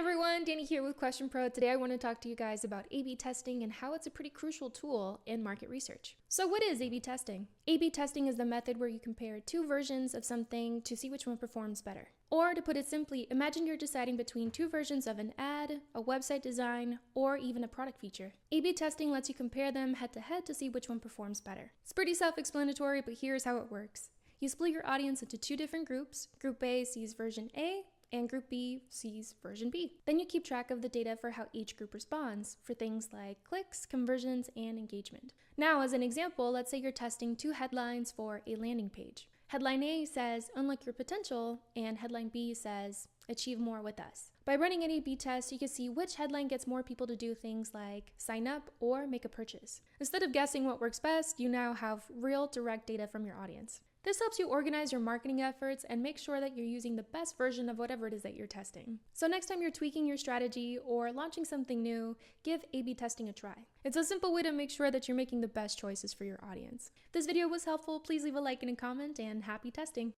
everyone, Danny here with QuestionPro. Today I want to talk to you guys about A/B testing and how it's a pretty crucial tool in market research. So what is A/B testing? A/B testing is the method where you compare two versions of something to see which one performs better. Or to put it simply, imagine you're deciding between two versions of an ad, a website design, or even a product feature. A/B testing lets you compare them head to head to see which one performs better. It's pretty self-explanatory, but here's how it works. You split your audience into two different groups. Group A sees version A, and Group B sees version B. Then you keep track of the data for how each group responds for things like clicks, conversions, and engagement. Now, as an example, let's say you're testing two headlines for a landing page. Headline A says, unlock your potential, and headline B says, achieve more with us. By running an A/B test, you can see which headline gets more people to do things like sign up or make a purchase. Instead of guessing what works best, you now have real direct data from your audience. This helps you organize your marketing efforts and make sure that you're using the best version of whatever it is that you're testing. So next time you're tweaking your strategy or launching something new, give A/B testing a try. It's a simple way to make sure that you're making the best choices for your audience. If this video was helpful, please leave a like and a comment, and happy testing!